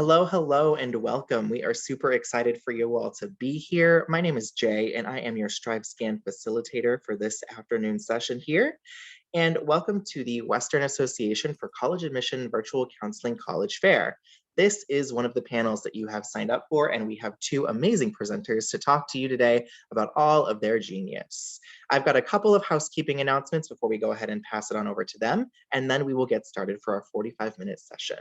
Hello, hello, and welcome. We are super excited for you all to be here. My name is Jay, and I am your StriveScan facilitator for this afternoon session here. And welcome to the Western Association for College Admission Virtual Counseling College Fair. This is one of the panels that you have signed up for, and we have two amazing presenters to talk to you today about all of their genius. I've got a couple of housekeeping announcements before we go ahead and pass it on over to them, and then we will get started for our 45-minute session.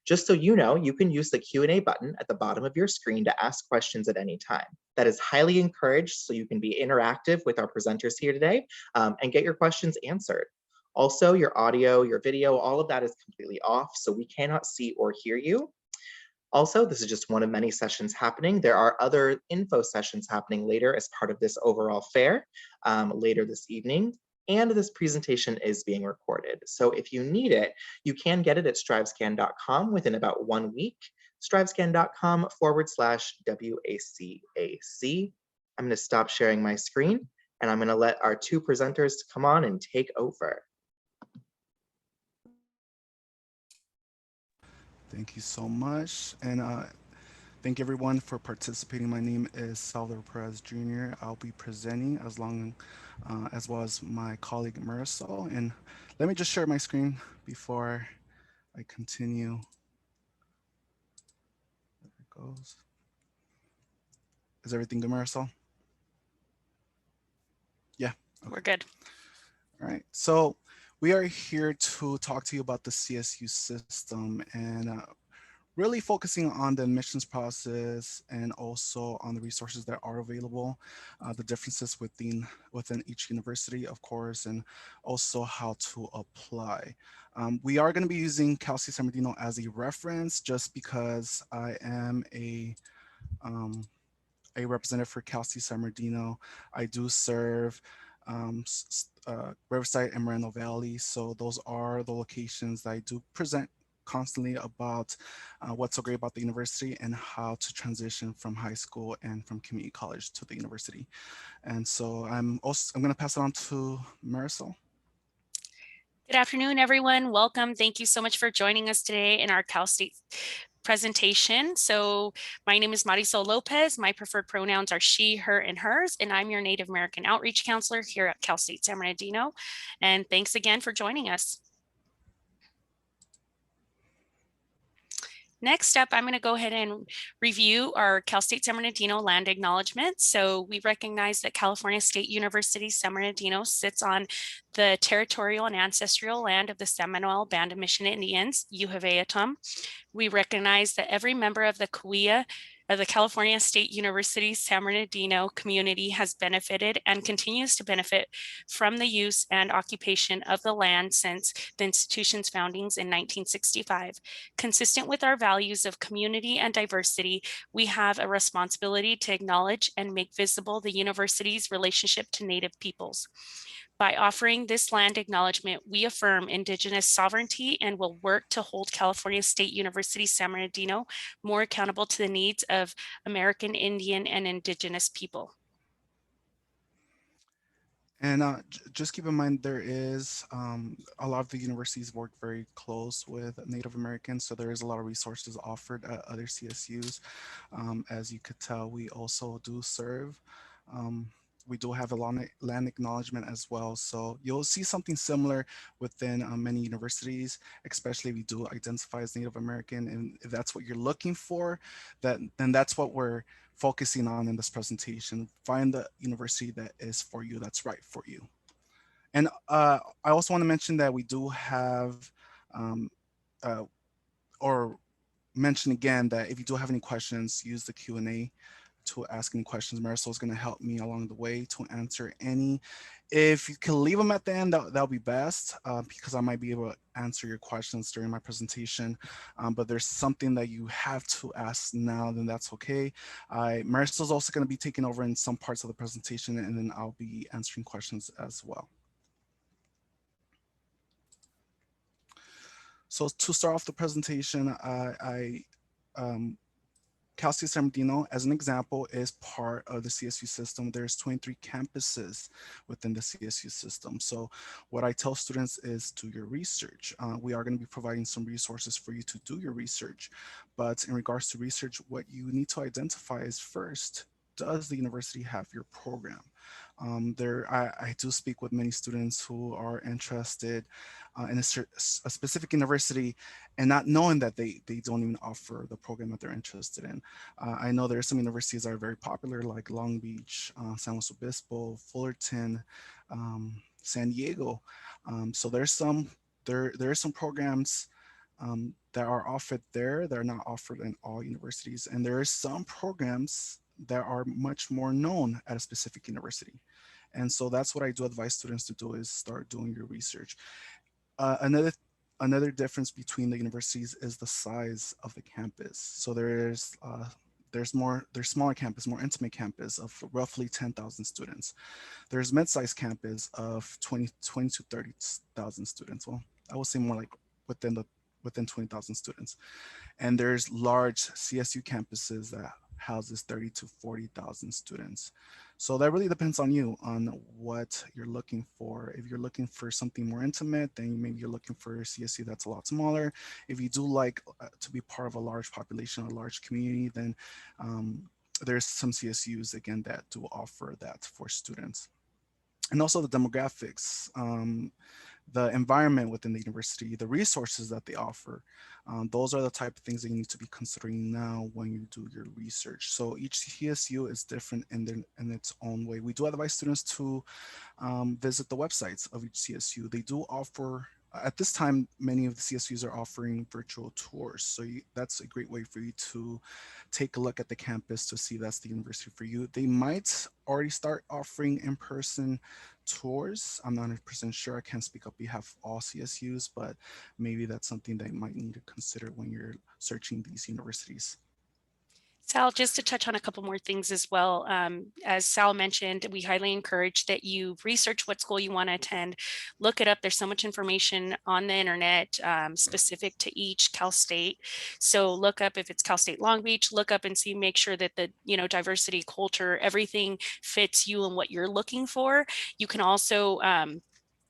Just so you know, you can use the Q&A button at the bottom of your screen to ask questions at any time. That is highly encouraged so you can be interactive with our presenters here today and get your questions answered. Also, your audio, your video, all of that is completely off, so we cannot see or hear you. Also, this is just one of many sessions happening. There are other info sessions happening later as part of this overall fair later this evening. And this presentation is being recorded. So if you need it, you can get it at strivescan.com within about 1 week, strivescan.com/WACAC. I'm gonna stop sharing my screen and I'm gonna let our two presenters come on and take over. Thank you so much. And thank everyone for participating. My name is Salvador Perez Jr. I'll be presenting as well as my colleague Marisol. And let me just share my screen before I continue. There it goes. Is everything good, Marisol? Yeah. Okay. We're good. All right. So we are here to talk to you about the CSU system and really focusing on the admissions process and also on the resources that are available, the differences within each university, of course, and also how to apply. We are going to be using Cal State San Bernardino as a reference just because I am a representative for Cal State San Bernardino. I do serve Riverside and Moreno Valley. So those are the locations that I do present constantly about what's so great about the university and how to transition from high school and from community college to the university. And so I'm going to pass it on to Marisol. Good afternoon, everyone. Welcome. Thank you so much for joining us today in our Cal State presentation. So my name is Marisol Lopez. My preferred pronouns are she, her, and hers, and I'm your Native American Outreach Counselor here at Cal State San Bernardino. And thanks again for joining us. Next up, I'm going to go ahead and review our Cal State San Bernardino land acknowledgement. So we recognize that California State University San Bernardino sits on the territorial and ancestral land of the San Manuel Band of Mission Indians, Yuhuevatum. We recognize that every member of the Cahuilla of the California State University San Bernardino community has benefited and continues to benefit from the use and occupation of the land since the institution's foundings in 1965. Consistent with our values of community and diversity, we have a responsibility to acknowledge and make visible the university's relationship to Native peoples. By offering this land acknowledgement, we affirm Indigenous sovereignty and will work to hold California State University San Bernardino more accountable to the needs of American Indian and Indigenous people. And just keep in mind, there is a lot of the universities work very close with Native Americans, so there is a lot of resources offered at other CSUs. As you could tell, we also do serve. We do have a land acknowledgement as well. So you'll see something similar within many universities, especially if you do identify as Native American. And if that's what you're looking for, then that's what we're focusing on in this presentation. Find the university that is for you, that's right for you. And I also want to mention that we do have, or mention again that if you do have any questions, use the Q&A to ask any questions. Marisol is going to help me along the way to answer any. If you can leave them at the end, that'll be best because I might be able to answer your questions during my presentation. But there's something that you have to ask now, then that's okay. Marisol is also going to be taking over in some parts of the presentation, and then I'll be answering questions as well. So to start off the presentation, I Cal State San Bernardino, as an example, is part of the CSU system. There's 23 campuses within the CSU system. So what I tell students is do your research. We are going to be providing some resources for you to do your research. But in regards to research, what you need to identify is first, does the university have your program? I do speak with many students who are interested in a specific university and not knowing that they don't even offer the program that they're interested in. I know there are some universities that are very popular, like Long Beach, San Luis Obispo, Fullerton, San Diego. So there are some programs that are offered there that are not offered in all universities, and there are some programs that are much more known at a specific university. And so that's what I do advise students to do is start doing your research. Another difference between the universities is the size of the campus. So there's smaller campus, more intimate campus of roughly 10,000 students. There's mid-sized campus of 20 to 30,000 students. Well, I would say more like within 20,000 students. And there's large CSU campuses that houses 30 to 40,000 students. So that really depends on you, on what you're looking for. If you're looking for something more intimate, then maybe you're looking for a CSU that's a lot smaller. If you do like to be part of a large population, a large community, then there's some CSUs, again, that do offer that for students. And also the demographics, the environment within the university, the resources that they offer. Those are the type of things that you need to be considering now when you do your research. So each CSU is different in its own way. We do advise students to visit the websites of each CSU. They do offer, at this time, many of the CSUs are offering virtual tours. So that's a great way for you to take a look at the campus to see if that's the university for you. They might already start offering in-person tours. I'm not 100% sure. I can't speak up behalf of all CSUs, but maybe that's something that you might need to consider when you're searching these universities. Sal, just to touch on a couple more things as well. As Sal mentioned, we highly encourage that you research what school you want to attend, look it up. There's so much information on the internet specific to each Cal State. So look up if it's Cal State Long Beach, look up and see, make sure that the diversity, culture, everything fits you and what you're looking for. You can also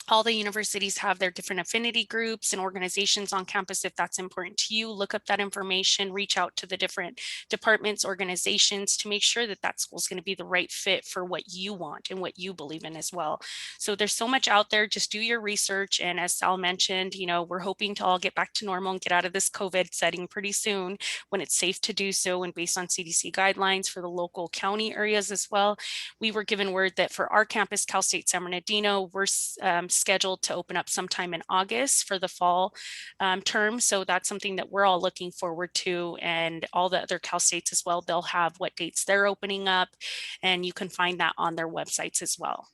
all the universities have their different affinity groups and organizations on campus. If that's important to you, look up that information, reach out to the different departments, organizations to make sure that that school is going to be the right fit for what you want and what you believe in as well. So there's so much out there. Just do your research. And as Sal mentioned, we're hoping to all get back to normal and get out of this COVID setting pretty soon when it's safe to do so, and based on CDC guidelines for the local county areas as well. We were given word that for our campus, Cal State San Bernardino, we're scheduled to open up sometime in August for the fall term. So that's something that we're all looking forward to, and all the other Cal States as well. They'll have what dates they're opening up, and you can find that on their websites as well.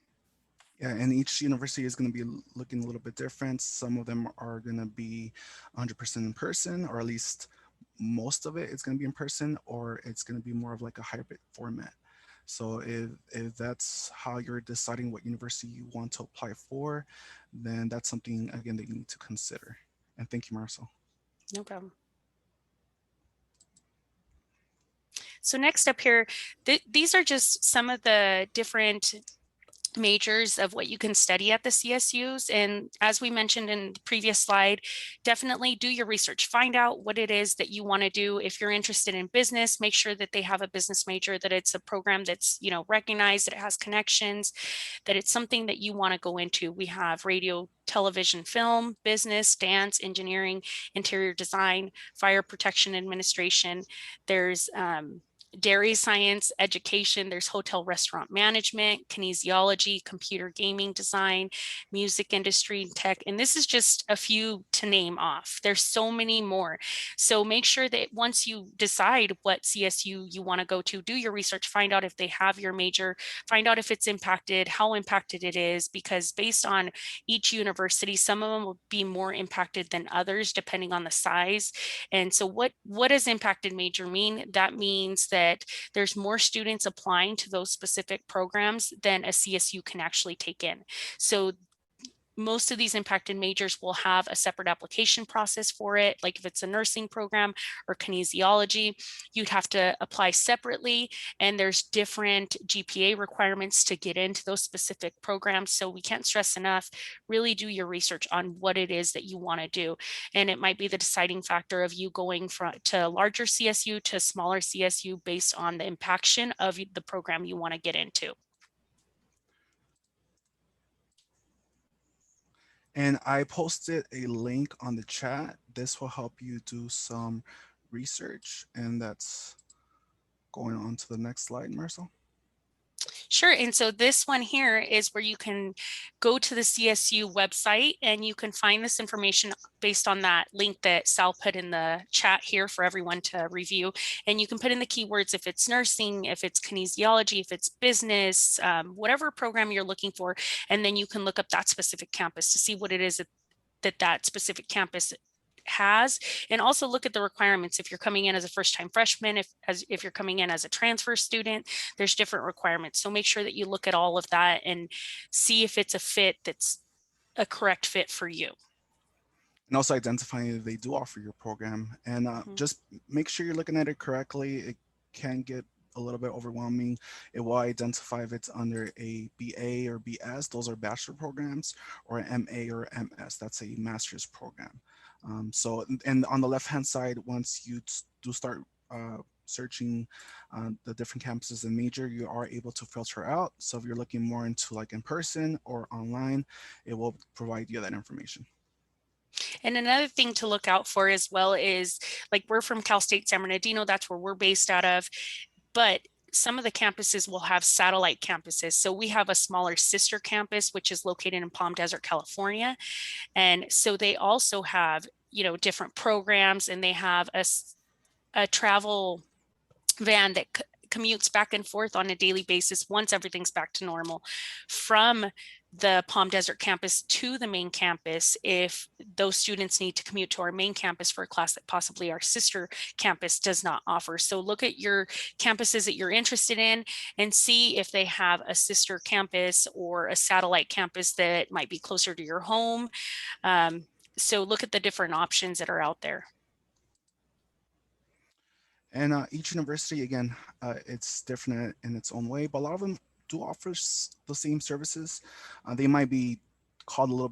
Yeah, and each university is going to be looking a little bit different. Some of them are going to be 100% in person, or at least most of it is going to be in person, or it's going to be more of like a hybrid format. So if that's how you're deciding what university you want to apply for, then that's something, again, that you need to consider. And thank you, Marcel. No problem. So next up here, these are just some of the different majors of what you can study at the CSUs. And as we mentioned in the previous slide, definitely do your research. Find out what it is that you want to do. If you're interested in business, make sure that they have a business major, that it's a program that's recognized, that it has connections, that it's something that you want to go into. We have radio, television, film, business, dance, engineering, interior design, fire protection administration. There's dairy science, education, there's hotel restaurant management, kinesiology, computer gaming design, music industry, tech, and this is just a few to name off. There's so many more. So make sure that once you decide what CSU you want to go to, do your research, find out if they have your major, find out if it's impacted, how impacted it is, because based on each university, some of them will be more impacted than others depending on the size. And so what does impacted major mean? That means that there's more students applying to those specific programs than a CSU can actually take in. So most of these impacted majors will have a separate application process for it. Like if it's a nursing program or kinesiology, you'd have to apply separately, and there's different GPA requirements to get into those specific programs. So we can't stress enough, really do your research on what it is that you want to do. And it might be the deciding factor of you going from to larger CSU to smaller CSU based on the impaction of the program you want to get into. And I posted a link on the chat. This will help you do some research. And that's going on to the next slide, Marcel. Sure. And so this one here is where you can go to the CSU website and you can find this information based on that link that Sal put in the chat here for everyone to review. And you can put in the keywords if it's nursing, if it's kinesiology, if it's business, whatever program you're looking for. And then you can look up that specific campus to see what it is that specific campus has, and also look at the requirements. If you're coming in as a first-time freshman, if you're coming in as a transfer student, there's different requirements. So make sure that you look at all of that and see if it's a fit that's a correct fit for you. And also identifying if they do offer your program, and just make sure you're looking at it correctly. It can get a little bit overwhelming. It will identify if it's under a BA or BS, those are bachelor programs, or an MA or MS, that's a master's program. So, and on the left-hand side, once you do start searching the different campuses and major, you are able to filter out. So if you're looking more into like in person or online, it will provide you that information. And another thing to look out for as well is, like, we're from Cal State San Bernardino, that's where we're based out of, but some of the campuses will have satellite campuses. So we have a smaller sister campus, which is located in Palm Desert, California. And so they also have, you know, different programs, and they have a travel van that commutes back and forth on a daily basis once everything's back to normal from the Palm Desert campus to the main campus if those students need to commute to our main campus for a class that possibly our sister campus does not offer. So look at your campuses that you're interested in and see if they have a sister campus or a satellite campus that might be closer to your home. So look at the different options that are out there. And each university, again, it's different in its own way, but a lot of them do offer the same services. They might be called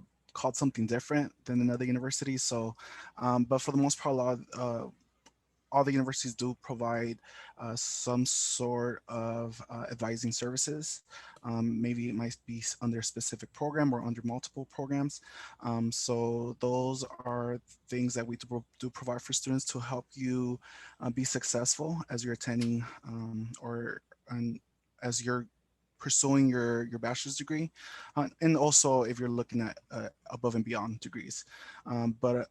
something different than another university. So, but for the most part, a lot of all the universities do provide some sort of advising services. Maybe it might be under a specific program or under multiple programs. So those are things that we do provide for students to help you be successful as you're attending as you're pursuing your bachelor's degree, and also if you're looking at above and beyond degrees. But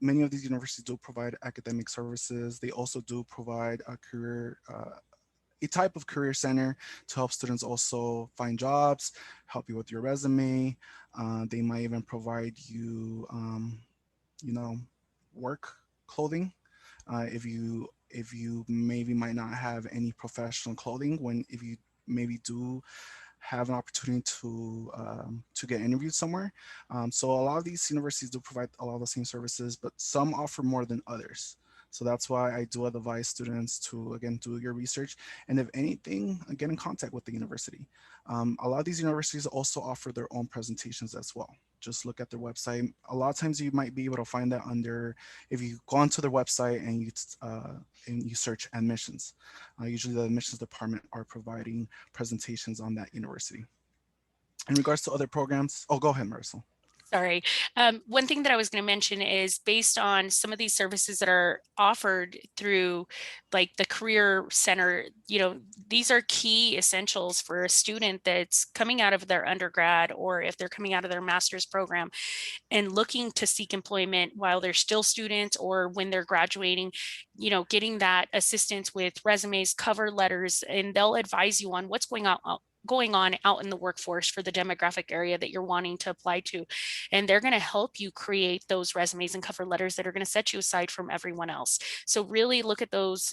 many of these universities do provide academic services. They also do provide a type of career center to help students also find jobs, help you with your resume. They might even provide you, work clothing. If you maybe might not have any professional clothing, if you maybe do have an opportunity to get interviewed somewhere. So a lot of these universities do provide a lot of the same services, but some offer more than others. So that's why I do advise students to, again, do your research. And if anything, get in contact with the university. A lot of these universities also offer their own presentations as well. Just look at their website. A lot of times you might be able to find that if you go onto their website and you search admissions. Usually the admissions department are providing presentations on that university. In regards to other programs, go ahead, Marisol. Sorry. One thing that I was going to mention is based on some of these services that are offered through like the Career Center, these are key essentials for a student that's coming out of their undergrad, or if they're coming out of their master's program and looking to seek employment while they're still students or when they're graduating, getting that assistance with resumes, cover letters, and they'll advise you on what's going on out in the workforce for the demographic area that you're wanting to apply to. And they're going to help you create those resumes and cover letters that are going to set you aside from everyone else. So really look at those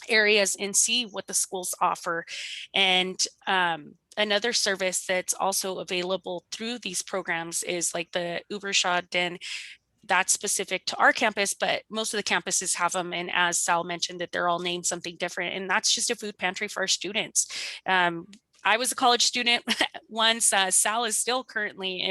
areas and see what the schools offer. And Another service that's also available through these programs is like the Ubershot Den. That's specific to our campus, but most of the campuses have them. And as Sal mentioned, that they're all named something different. And that's just a food pantry for our students. I was a college student once. Sal is still currently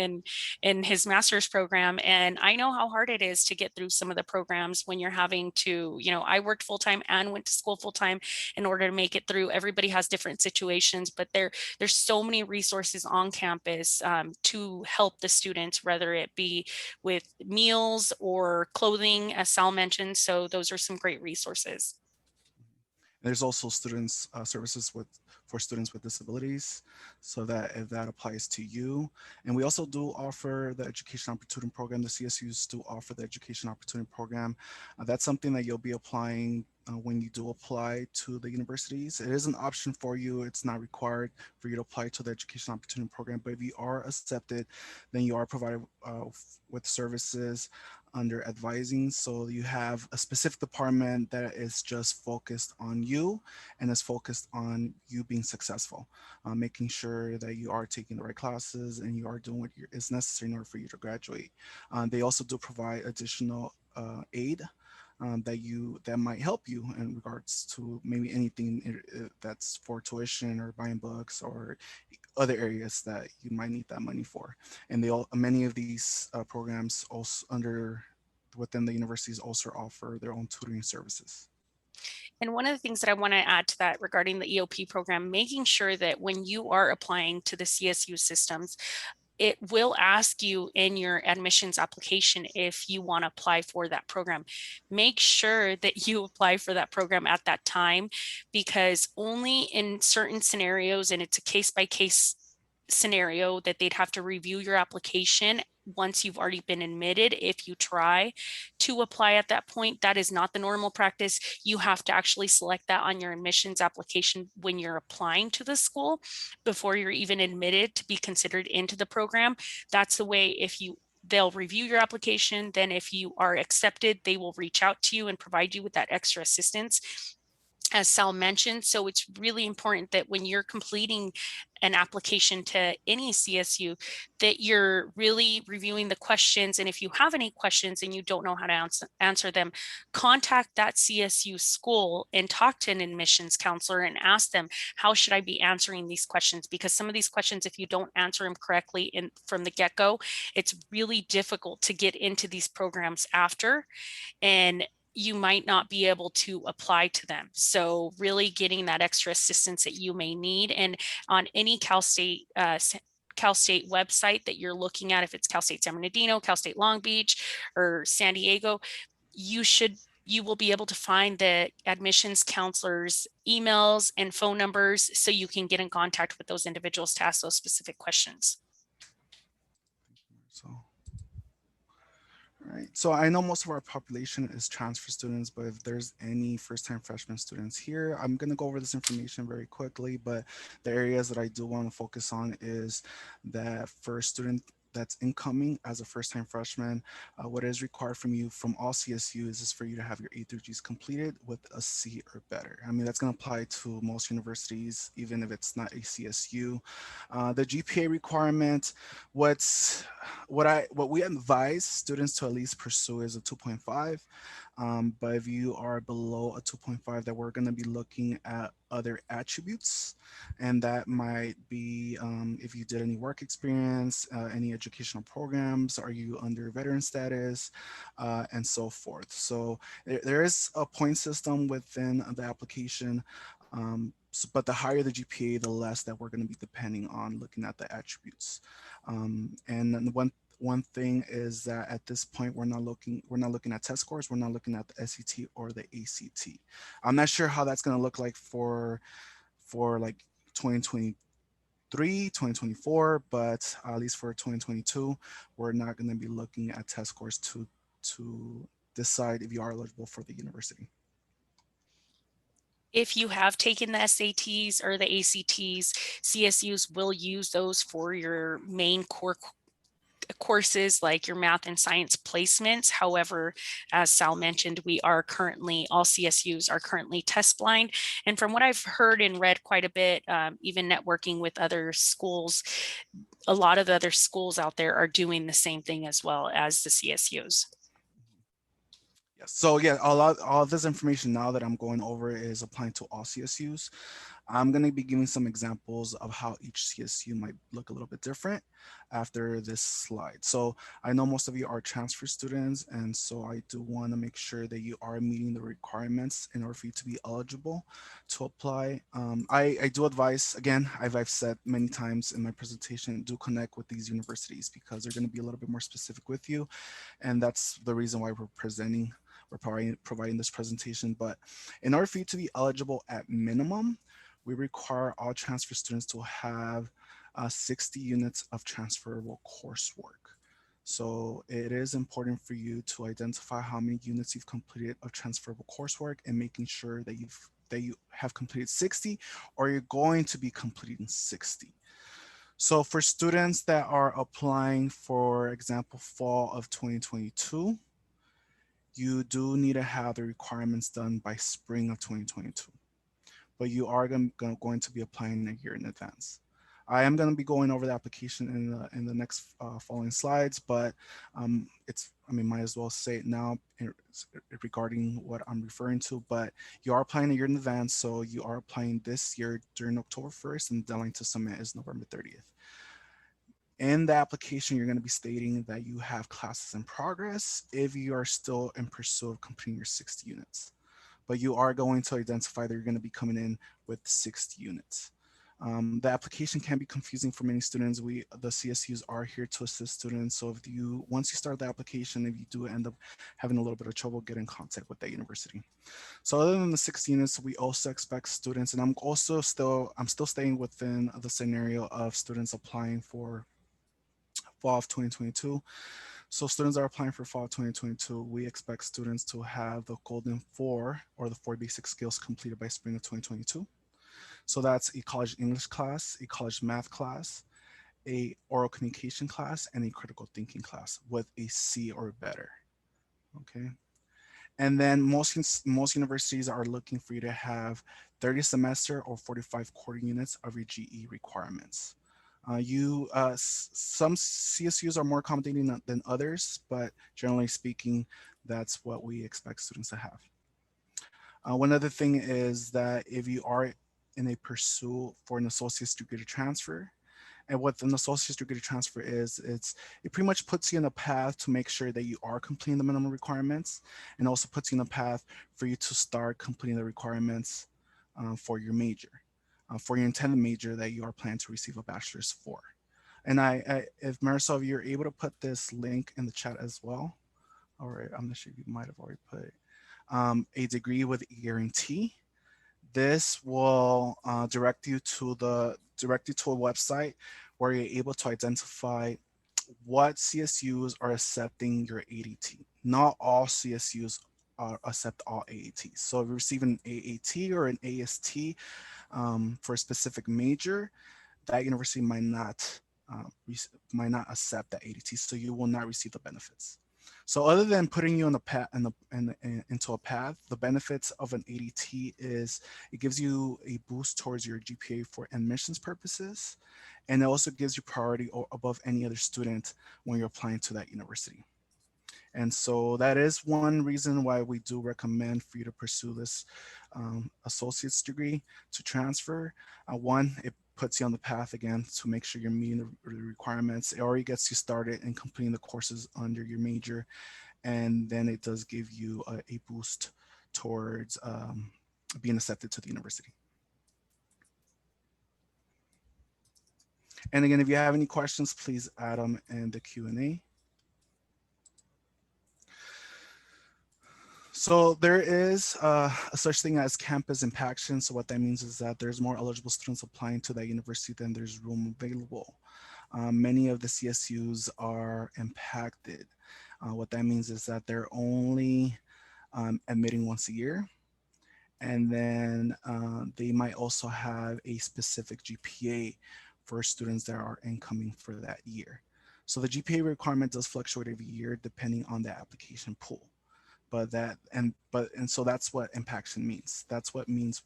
in his master's program, and I know how hard it is to get through some of the programs when you're having to, I worked full time and went to school full time in order to make it through. Everybody has different situations, but there's so many resources on campus to help the students, whether it be with meals or clothing, as Sal mentioned. So those are some great resources. There's also students services for students with disabilities, so that if that applies to you. And we also do offer the Education Opportunity Program. The CSUs do offer the Education Opportunity Program. That's something that you'll be applying when you do apply to the universities. It is an option for you. It's not required for you to apply to the Education Opportunity Program, but if you are accepted, then you are provided with services under advising. So you have a specific department that is just focused on you and is focused on you being successful, making sure that you are taking the right classes and you are doing what is necessary in order for you to graduate. They also do provide additional aid that might help you in regards to maybe anything that's for tuition or buying books or other areas that you might need that money for. And many of these programs also within the universities also offer their own tutoring services. And one of the things that I want to add to that regarding the EOP program, making sure that when you are applying to the CSU systems, it will ask you in your admissions application if you want to apply for that program. Make sure that you apply for that program at that time, because only in certain scenarios, and it's a case by case scenario, that they'd have to review your application once you've already been admitted. If you try to apply at that point, that is not the normal practice. You have to actually select that on your admissions application when you're applying to the school before you're even admitted to be considered into the program. That's the way. They'll review your application. Then if you are accepted, they will reach out to you and provide you with that extra assistance, as Sal mentioned. So it's really important that when you're completing an application to any CSU, that you're really reviewing the questions. And if you have any questions and you don't know how to answer them, contact that CSU school and talk to an admissions counselor and ask them, how should I be answering these questions? Because some of these questions, if you don't answer them correctly from the get-go, it's really difficult to get into these programs after, and you might not be able to apply to them. So really getting that extra assistance that you may need. And on any Cal State website that you're looking at, if it's Cal State San Bernardino, Cal State Long Beach, or San Diego, you will be able to find the admissions counselors' emails and phone numbers, so you can get in contact with those individuals to ask those specific questions. So, all right. So I know most of our population is transfer students, but if there's any first-time freshman students here, I'm going to go over this information very quickly, but the areas that I do want to focus on is that first student that's incoming as a first-time freshman. What is required from you from all CSUs is for you to have your A through Gs completed with a C or better. I mean, that's going to apply to most universities, even if it's not a CSU. The GPA requirement, what we advise students to at least pursue is a 2.5. But if you are below a 2.5, that we're going to be looking at other attributes, and that might be if you did any work experience, any educational programs, are you under veteran status, and so forth. So there is a point system within the application, but the higher the GPA, the less that we're going to be depending on looking at the attributes. And then one thing is that at this point we're not looking at test scores. We're not looking at the SAT or the ACT. I'm not sure how that's going to look like for like 2023, 2024, but at least for 2022, we're not going to be looking at test scores to decide if you are eligible for the university. If you have taken the SATs or the ACTs, CSUs will use those for your main core courses like your math and science placements. However, as Sal mentioned, all CSUs are currently test blind. And from what I've heard and read quite a bit, even networking with other schools, a lot of the other schools out there are doing the same thing as well as the CSUs. Yes. So yeah, all of this information now that I'm going over is applying to all CSUs. I'm going to be giving some examples of how each CSU might look a little bit different after this slide. So I know most of you are transfer students, and so I do want to make sure that you are meeting the requirements in order for you to be eligible to apply. I do advise, again, I've said many times in my presentation, do connect with these universities because they're going to be a little bit more specific with you. And that's the reason why we're providing this presentation. But in order for you to be eligible at minimum, we require all transfer students to have 60 units of transferable coursework. So it is important for you to identify how many units you've completed of transferable coursework and making sure that you have completed 60 or you're going to be completing 60. So for students that are applying, for example, fall of 2022, you do need to have the requirements done by spring of 2022, but you are going to be applying a year in advance. I am going to be going over the application in the next following slides, but might as well say it now regarding what I'm referring to, but you are applying a year in advance, so you are applying this year during October 1st, and the deadline to submit is November 30th. In the application, you're going to be stating that you have classes in progress if you are still in pursuit of completing your 60 units. But you are going to identify that you're going to be coming in with 60 units. The application can be confusing for many students. The CSUs are here to assist students. So once you start the application, if you do end up having a little bit of trouble, get in contact with that university. So other than the 60 units, we also expect students, and I'm still staying within the scenario of students applying for fall of 2022. So students that are applying for fall of 2022, we expect students to have the golden four or the 4 basic skills completed by spring of 2022. So that's a college English class, a college math class, a oral communication class, and a critical thinking class with a C or better. Okay. And then most universities are looking for you to have 30 semester or 45 quarter units of your GE requirements. Some CSUs are more accommodating than others, but generally speaking, that's what we expect students to have. One other thing is that if you are in a pursuit for an associate's degree to transfer, and what an associate's degree to transfer is, it pretty much puts you in a path to make sure that you are completing the minimum requirements, and also puts you in a path for you to start completing the requirements for your major. For your intended major that you are planning to receive a bachelor's for. And if Marisol, you're able to put this link in the chat as well, or I'm not sure if you might have already put it, a degree with a guarantee. This will direct you to a website where you're able to identify what CSUs are accepting your AAT. Not all CSUs accept all AATs. So if you receive an AAT or an AST for a specific major, that university might not accept that AAT, so you will not receive the benefits. So other than putting you on the path into a path, the benefits of an ADT is it gives you a boost towards your GPA for admissions purposes, and it also gives you priority above any other student when you're applying to that university. And so that is one reason why we do recommend for you to pursue this associate's degree to transfer. One, it puts you on the path again to make sure you're meeting the requirements. It already gets you started in completing the courses under your major. And then it does give you a boost towards being accepted to the university. And again, if you have any questions, please add them in the Q&A. So there is a such thing as campus impaction. So what that means is that there's more eligible students applying to that university than there's room available. Many of the CSUs are impacted. What that means is that they're only admitting once a year. And then they might also have a specific GPA for students that are incoming for that year. So the GPA requirement does fluctuate every year depending on the application pool. And so that's what impaction means. That's what means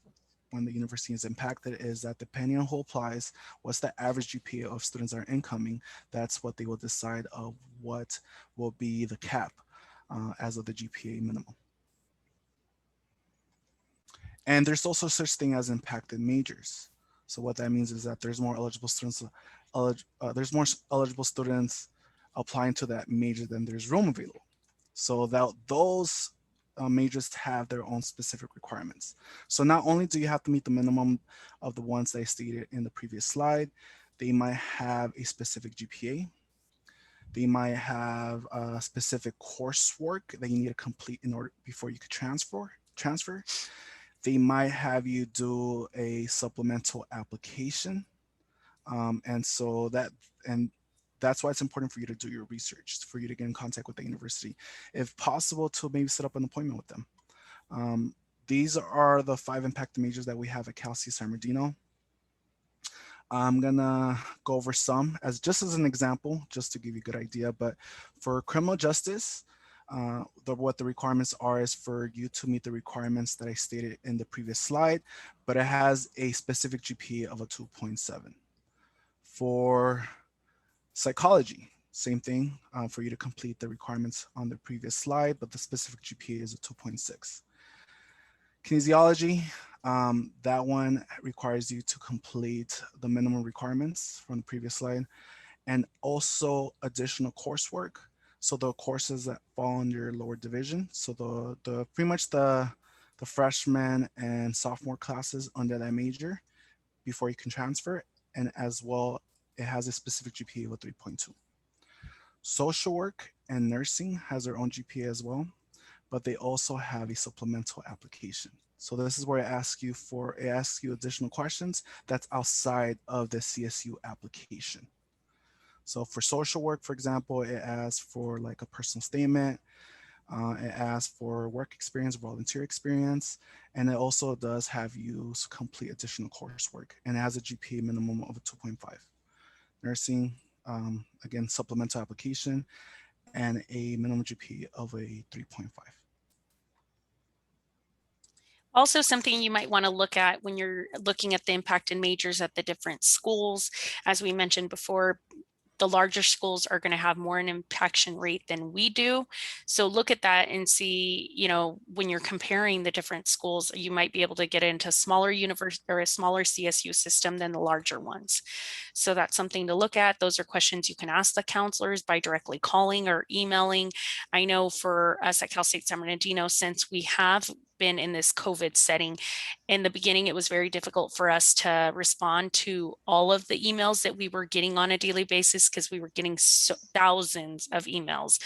when the university is impacted, is that depending on who applies, what's the average GPA of students that are incoming, that's what they will decide of what will be the cap as of the GPA minimum. And there's also such thing as impacted majors. So what that means is that there's more eligible students, applying to that major than there's room available. So that those majors have their own specific requirements. So not only do you have to meet the minimum of the ones that I stated in the previous slide, they might have a specific GPA. They might have a specific coursework that you need to complete in order before you could transfer. They might have you do a supplemental application. And that's why it's important for you to do your research, for you to get in contact with the university, if possible, to maybe set up an appointment with them. These are the 5 impacted majors that we have at Cal State San Bernardino. I'm gonna go over some just as an example, just to give you a good idea. But for criminal justice, what the requirements are is for you to meet the requirements that I stated in the previous slide, but it has a specific GPA of a 2.7. For psychology, same thing, for you to complete the requirements on the previous slide, but the specific GPA is a 2.6. Kinesiology, that one requires you to complete the minimum requirements from the previous slide, and also additional coursework. So the courses that fall in your lower division. So the pretty much the freshman and sophomore classes under that major before you can transfer, and as well, it has a specific GPA of 3.2. Social work and nursing has their own GPA as well, but they also have a supplemental application. So this is where it asks you additional questions that's outside of the CSU application. So for social work, for example, it asks for like a personal statement. It asks for work experience, volunteer experience, and it also does have you complete additional coursework, and it has a GPA minimum of a 2.5. Nursing, again, supplemental application, and a minimum GPA of a 3.5. Also, something you might want to look at when you're looking at the impacted majors at the different schools, as we mentioned before, the larger schools are going to have more an impaction rate than we do. So look at that and see, when you're comparing the different schools, you might be able to get into a smaller university or a smaller CSU system than the larger ones. So that's something to look at. Those are questions you can ask the counselors by directly calling or emailing. I know for us at Cal State San Bernardino, since we have been in this COVID setting, in the beginning, it was very difficult for us to respond to all of the emails that we were getting on a daily basis because we were getting thousands of emails,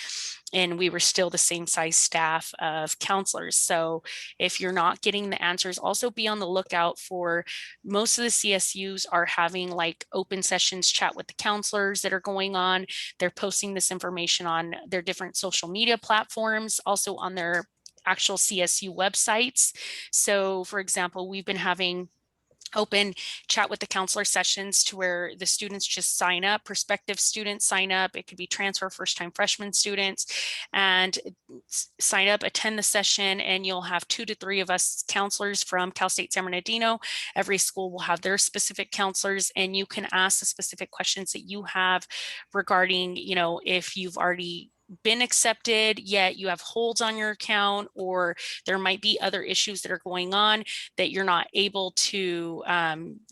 and we were still the same size staff of counselors. So if you're not getting the answers, also be on the lookout for, most of the CSUs are having like open sessions, chat with the counselors that are going on. They're posting this information on their different social media platforms, also on their actual CSU websites. So for example, we've been having open chat with the counselor sessions to where the students just sign up, prospective students sign up. It could be transfer first-time freshman students, and sign up, attend the session, and you'll have 2 to 3 of us counselors from Cal State San Bernardino. Every school will have their specific counselors, and you can ask the specific questions that you have regarding, if you've already been accepted yet you have holds on your account, or there might be other issues that are going on that you're not able to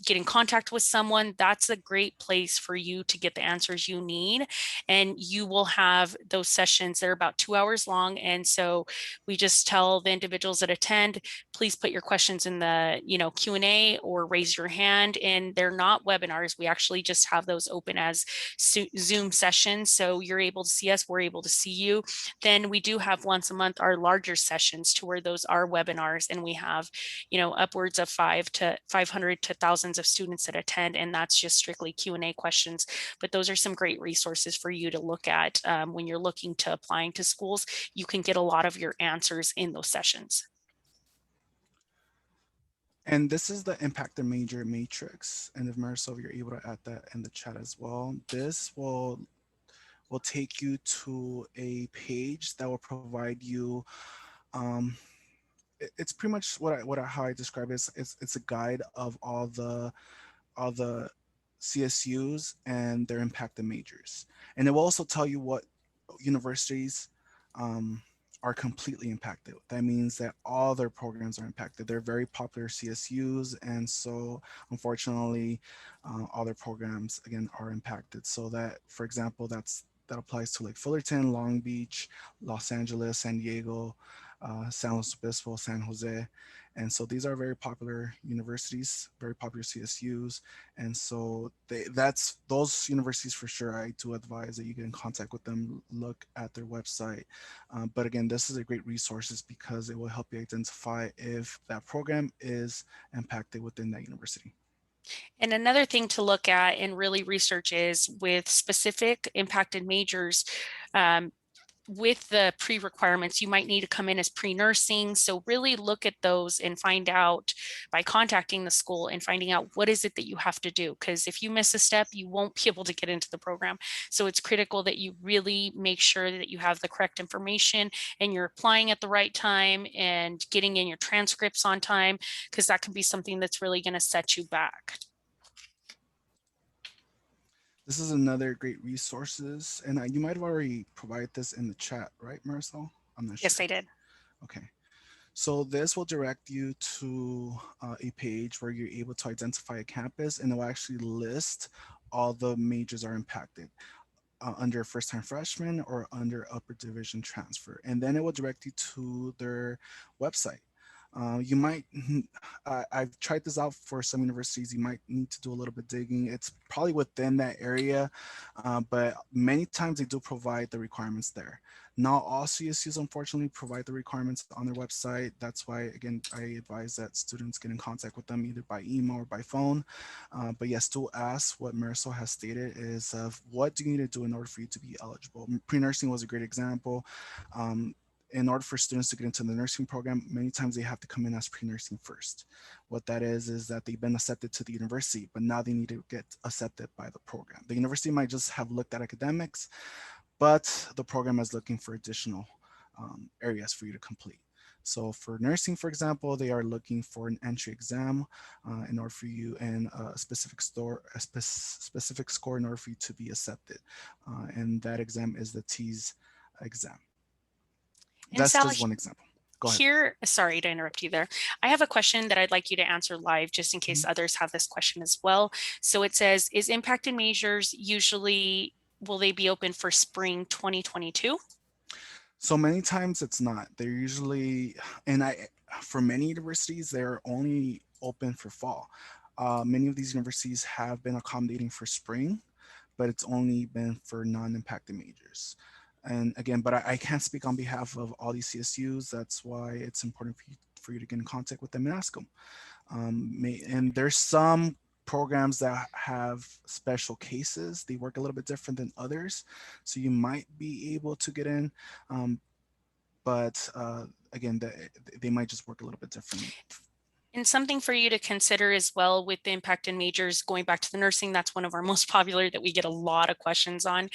get in contact with someone. That's a great place for you to get the answers you need. And you will have those sessions. They're about 2 hours long. And so we just tell the individuals that attend, please put your questions in the Q&A or raise your hand. And they're not webinars. We actually just have those open as Zoom sessions. So you're able to see us, we're able to see you. Then we do have once a month our larger sessions, to where those are webinars, and we have upwards of 500 to thousands of students that attend, and that's just strictly Q&A questions. But those are some great resources for you to look at when you're looking to applying to schools. You can get a lot of your answers in those sessions. And this is the impacted major matrix. And if Marisol, you're able to add that in the chat as well, this will will take you to a page that will provide you um, it's pretty much how I describe it. It's a guide of all the CSUs and their impacted majors, and it will also tell you what universities um, are completely impacted. That means that all their programs are impacted. They're very popular CSUs, and so unfortunately, all their programs again are impacted. So that, for example, that applies to like Fullerton, Long Beach, Los Angeles, San Diego, San Luis Obispo, San Jose. And so these are very popular universities, very popular CSUs. And so that's those universities for sure. I do advise that you get in contact with them, look at their website. But again, this is a great resources because it will help you identify if that program is impacted within that university. And another thing to look at and really research is with specific impacted majors, with the pre-requirements, you might need to come in as pre-nursing. So really look at those and find out by contacting the school and finding out what is it that you have to do. Because if you miss a step, you won't be able to get into the program. So it's critical that you really make sure that you have the correct information and you're applying at the right time and getting in your transcripts on time, because that can be something that's really going to set you back. This is another great resources, and you might have already provided this in the chat, right, Marisol? I'm not Yes, sure. I did. Okay. So this will direct you to a page where you're able to identify a campus, and it will actually list all the majors are impacted under first-time freshman or under upper division transfer. And then it will direct you to their website. You might, I've tried this out for some universities, you might need to do a little bit digging. It's probably within that area, but many times they do provide the requirements there. Not all CSUs, unfortunately, provide the requirements on their website. That's why, again, I advise that students get in contact with them either by email or by phone. But yes, still ask what Marisol has stated is of what do you need to do in order for you to be eligible. Pre-nursing was a great example. In order for students to get into the nursing program, many times they have to come in as pre-nursing first. What that is that they've been accepted to the university, but now they need to get accepted by the program. The university might just have looked at academics, but the program is looking for additional areas for you to complete. So for nursing, for example, they are looking for an entry exam in order for you and a specific specific score in order for you to be accepted. And that exam is the TEAS exam. And That's Sally, just one example. Go ahead. here, sorry to interrupt you there. I have a question that I'd like you to answer live just in case Mhm. others have this question as well. So it says, is impacted majors usually, will they be open for spring 2022? So many times it's not. They're usually, for many universities, they're only open for fall. Many of these universities have been accommodating for spring, but it's only been for non-impacted majors. And again, but I can't speak on behalf of all these CSUs. That's why it's important for you to get in contact with them and ask them. And there's some programs that have special cases. They work a little bit different than others. So you might be able to get in. But again, they might just work a little bit differently. And something for you to consider as well with the impacted majors, going back to the nursing, that's one of our most popular that we get a lot of questions on,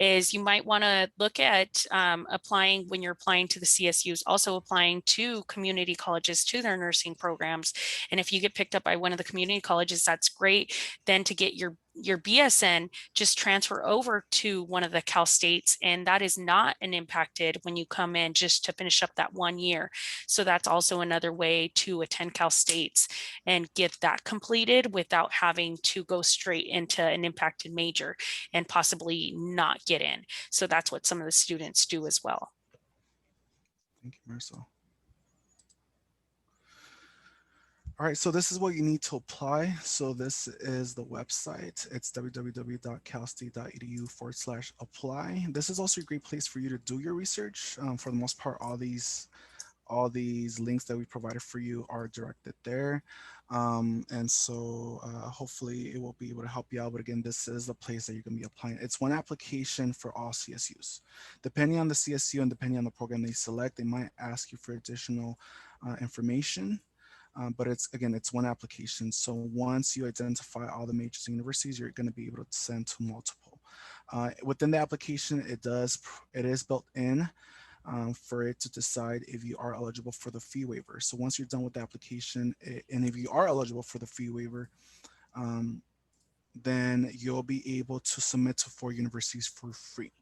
is you might want to look at applying when you're applying to the CSUs, also applying to community colleges to their nursing programs. And if you get picked up by one of the community colleges, that's great. Then to get your BSN, just transfer over to one of the Cal States, and that is not an impacted when you come in just to finish up that 1 year. So that's also another way to attend Cal States and get that completed without having to go straight into an impacted major and possibly not get in. So that's what some of the students do as well. Thank you, Marisol. All right, so this is what you need to apply. So this is the website. It's www.calstate.edu/apply. This is also a great place for you to do your research. For the most part, all these links that we provided for you are directed there. And so hopefully it will be able to help you out. But again, this is the place that you're going to be applying. It's one application for all CSUs. Depending on the CSU and depending on the program they select, they might ask you for additional information. But it's one application. So once you identify all the majors and universities, you're going to be able to send to multiple. Within the application, it is built in for it to decide if you are eligible for the fee waiver. So once you're done with the application, and if you are eligible for the fee waiver, then you'll be able to submit to 4 universities for free.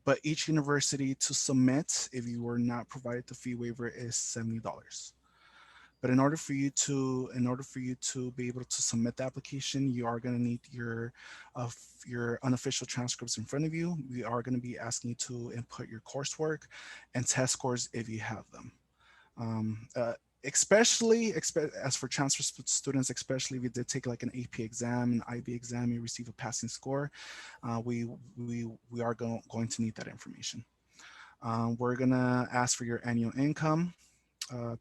But each university to submit, if you were not provided the fee waiver, is $70. But in order for you to be able to submit the application, you are going to need your unofficial transcripts in front of you. We are going to be asking you to input your coursework and test scores if you have them. Especially as for transfer students, especially if you did take like an AP exam, an IB exam, you receive a passing score, we are going to need that information. We're gonna ask for your annual income,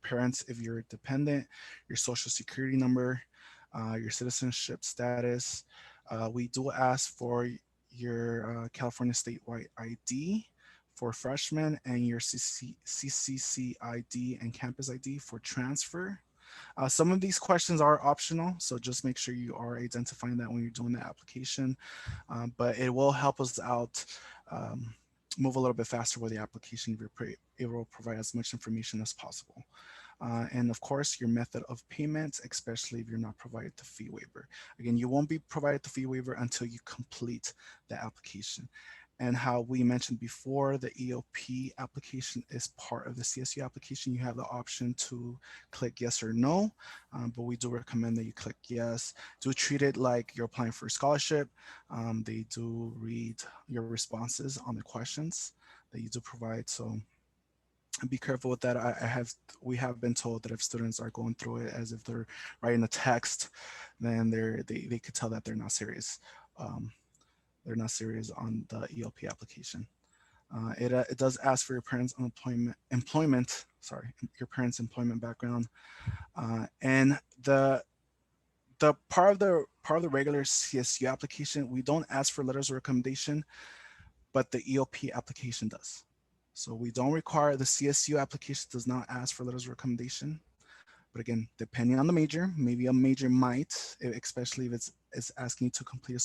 parents if you're dependent, your social security number, your citizenship status. We do ask for your California statewide ID for freshmen and your CCC ID and campus ID for transfer. Some of these questions are optional, so just make sure you are identifying that when you're doing the application, but it will help us out move a little bit faster with the application if it will provide as much information as possible. And of course, your method of payment, especially if you're not provided the fee waiver. Again, you won't be provided the fee waiver until you complete the application. And how we mentioned before, the EOP application is part of the CSU application. You have the option to click yes or no, but we do recommend that you click yes. Do treat it like you're applying for a scholarship. They do read your responses on the questions that you do provide. So be careful with that. We have been told that if students are going through it as if they're writing a text, then they could tell that they're not serious. They're not serious on the ELP application. It does ask for your parents' your parents' employment background, and the part of the regular CSU application, we don't ask for letters of recommendation, but the ELP application does. So we don't require, the CSU application does not ask for letters of recommendation. But again, depending on the major, maybe a major might, especially if it's asking you to complete a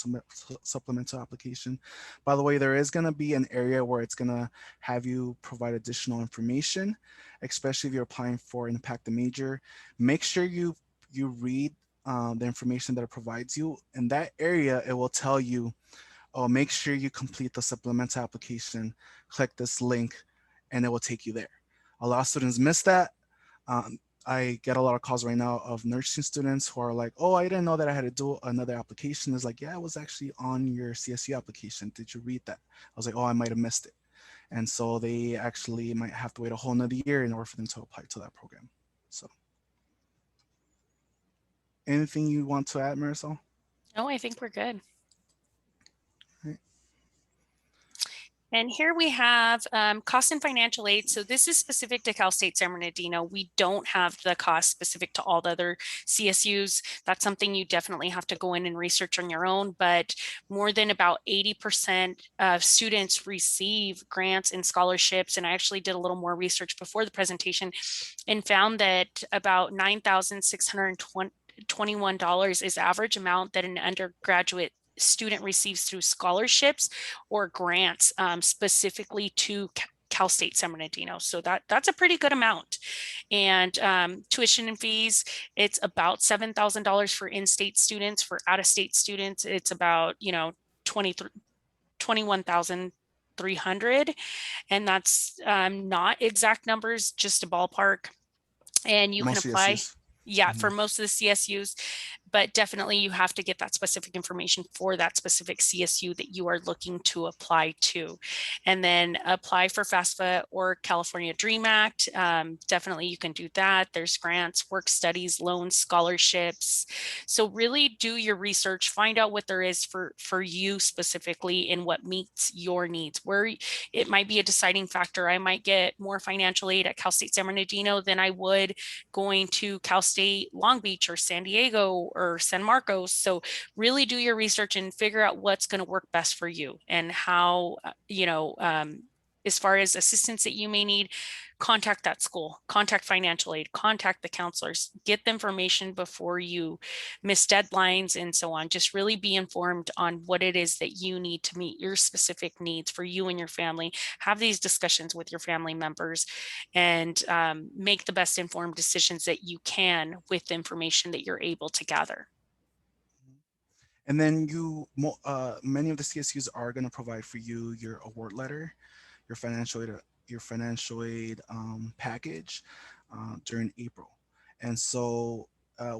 supplemental application. By the way, there is going to be an area where it's going to have you provide additional information, especially if you're applying for an Impact the major. Make sure you read the information that it provides you. In that area, it will tell you, oh, make sure you complete the supplemental application, click this link, and it will take you there. A lot of students miss that. I get a lot of calls right now of nursing students who are like, oh, I didn't know that I had to do another application. It's like, yeah, it was actually on your CSU application. Did you read that? I was like, oh, I might have missed it. And so they actually might have to wait a whole nother year in order for them to apply to that program. So anything you want to add, Marisol? No, I think we're good. And here we have cost and financial aid. So this is specific to Cal State San Bernardino. We don't have the cost specific to all the other CSUs. That's something you definitely have to go in and research on your own, but more than about 80% of students receive grants and scholarships. And I actually did a little more research before the presentation and found that about $9,621 is the average amount that an undergraduate student receives through scholarships or grants specifically to Cal State San Bernardino. So that's a pretty good amount. And tuition and fees, it's about $7,000 for in-state students. For out-of-state students, it's about, 21,300. And that's not exact numbers, just a ballpark. And you Most can apply. CSUs. Yeah, for most of the CSUs, but definitely you have to get that specific information for that specific CSU that you are looking to apply to. And then apply for FAFSA or California Dream Act. Definitely you can do that. There's grants, work studies, loans, scholarships. So really do your research, find out what there is for you specifically and what meets your needs. Where it might be a deciding factor. I might get more financial aid at Cal State San Bernardino than I would going to Cal State Long Beach or San Diego or San Marcos. So really do your research and figure out what's going to work best for you and how, as far as assistance that you may need, contact that school, contact financial aid, contact the counselors, get the information before you miss deadlines and so on. Just really be informed on what it is that you need to meet your specific needs for you and your family. Have these discussions with your family members and make the best informed decisions that you can with the information that you're able to gather. And then many of the CSUs are going to provide for you your award letter, your financial aid package during April. And so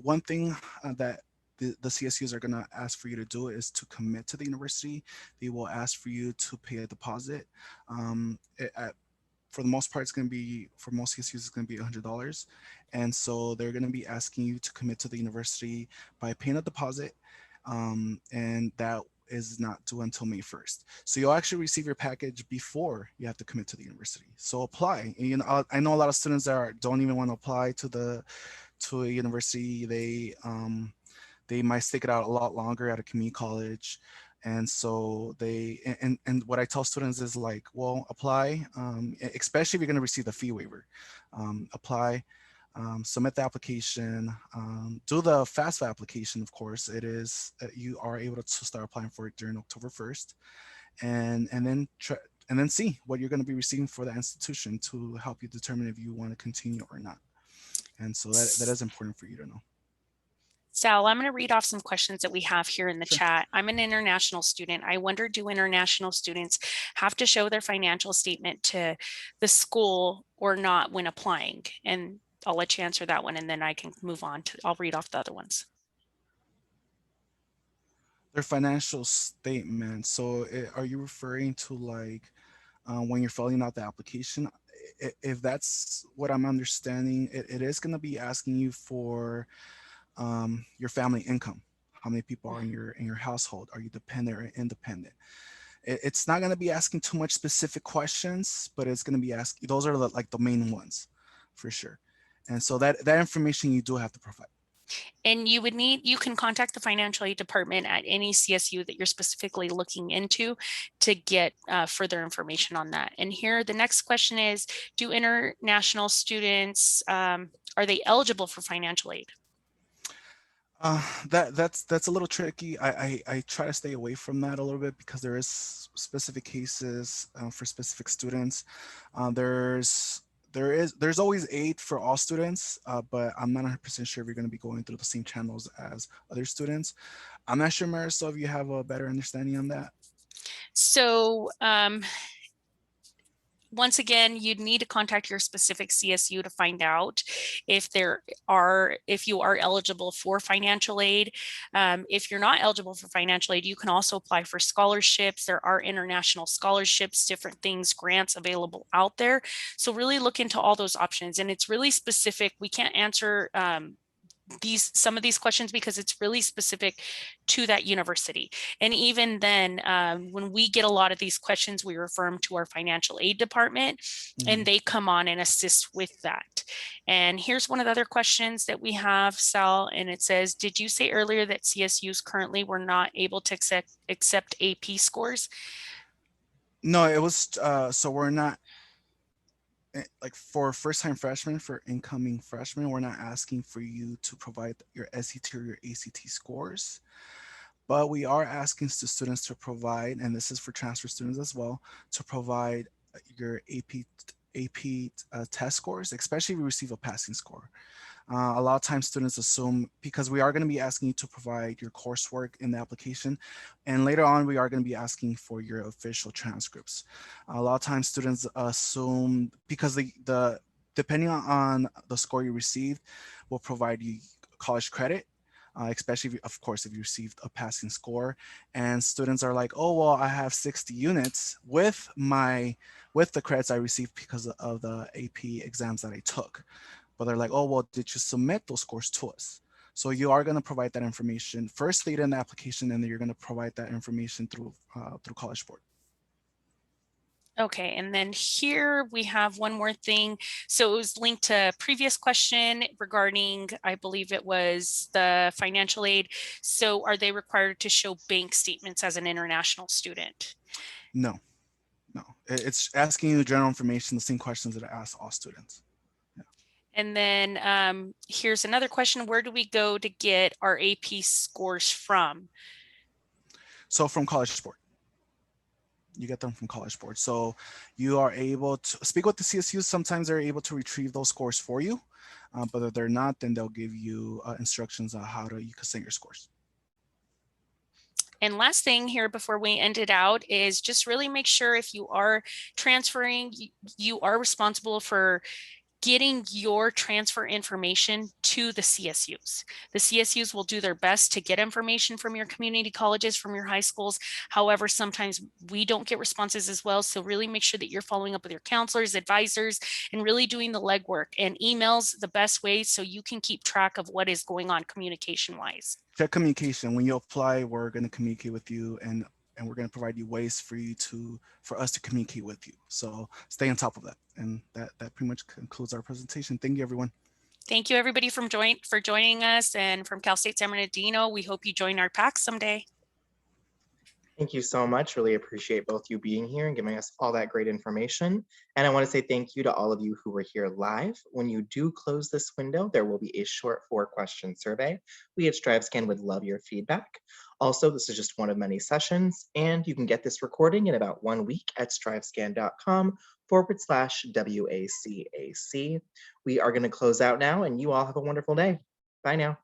one thing that the CSUs are going to ask for you to do is to commit to the university. They will ask for you to pay a deposit. For the most part, it's going to be, for most CSUs, it's going to be $100. And so they're going to be asking you to commit to the university by paying a deposit. And that is not due until May 1st. So you'll actually receive your package before you have to commit to the university. So apply. And, you know, I know a lot of students that don't even want to apply to a university. They might stick it out a lot longer at a community college. And so and what I tell students is like, well, apply, especially if you're going to receive the fee waiver. Apply, submit the application, do the FAFSA application. Of course, it is you are able to start applying for it during October 1st, and then see what you're going to be receiving for the institution to help you determine if you want to continue or not. And so that is important for you to know. Sal, I'm going to read off some questions that we have here in the Sure. chat. I'm an international student. I wonder, do international students have to show their financial statement to the school or not when applying? And I'll let you answer that one, and then I can move on to, I'll read off the other ones. Their financial statement. So are you referring to like when you're filling out the application? If that's what I'm understanding, it is going to be asking you for your family income. How many people are in your household? Are you dependent or independent? It's not going to be asking too much specific questions, but it's going to be asking, those are like the main ones for sure. And so that information you do have to provide. And you can contact the financial aid department at any CSU that you're specifically looking into to get further information on that. And here, the next question is, do international students, are they eligible for financial aid? That's a little tricky. I try to stay away from that a little bit because there is specific cases for specific students. There's always aid for all students, but I'm not 100% sure if you're going to be going through the same channels as other students. I'm not sure, Marisol, if you have a better understanding on that. So once again, you'd need to contact your specific CSU to find out if you are eligible for financial aid. If you're not eligible for financial aid, you can also apply for scholarships. There are international scholarships, different things, grants available out there. So really look into all those options. And it's really specific. We can't answer some of these questions because it's really specific to that university. And even then, when we get a lot of these questions, we refer them to our financial aid department, and they come on and assist with that. And here's one of the other questions that we have, Sal, and it says, did you say earlier that CSUs currently were not able to accept AP scores? No, it was, so we're not, like for first-time freshmen, for incoming freshmen, we're not asking for you to provide your SAT or your ACT scores, but we are asking the students to provide, and this is for transfer students as well, to provide your AP test scores, especially if you receive a passing score. A lot of times students assume, because we are going to be asking you to provide your coursework in the application, and later on we are going to be asking for your official transcripts. A lot of times students assume, because the depending on the score you received, will provide you college credit. Especially if, of course, if you received a passing score, and students are like, oh, well, I have 60 units with the credits I received because of the AP exams that I took. But they're like, oh, well, did you submit those scores to us? So you are going to provide that information first, state in the application, and then you're going to provide that information through College Board. Okay, and then here we have one more thing. So it was linked to a previous question regarding, I believe it was the financial aid. So are they required to show bank statements as an international student? No, No, it's asking you general information, the same questions that I ask all students. And then here's another question. Where do we go to get our AP scores from? So from College Board. You get them from College Board. So you are able to speak with the CSUs. Sometimes they're able to retrieve those scores for you, but if they're not, then they'll give you instructions on how you can send your scores. And last thing here before we end it out is just really make sure if you are transferring, you are responsible for getting your transfer information to the CSUs. The CSUs will do their best to get information from your community colleges, from your high schools. However, sometimes we don't get responses as well. So really make sure that you're following up with your counselors, advisors, and really doing the legwork. And emails the best way so you can keep track of what is going on communication-wise. Check communication. When you apply, we're going to communicate with you, and we're going to provide you ways for us to communicate with you. So stay on top of that. And that pretty much concludes our presentation. Thank you, everyone. Thank you, everybody, for joining us, and from Cal State San Bernardino. We hope you join our PAC someday. Thank you so much. Really appreciate both you being here and giving us all that great information. And I want to say thank you to all of you who were here live. When you do close this window, there will be a short 4-question survey. We at StriveScan would love your feedback. Also, this is just one of many sessions, and you can get this recording in about 1 week at strivescan.com/WACAC. We are going to close out now, and you all have a wonderful day. Bye now.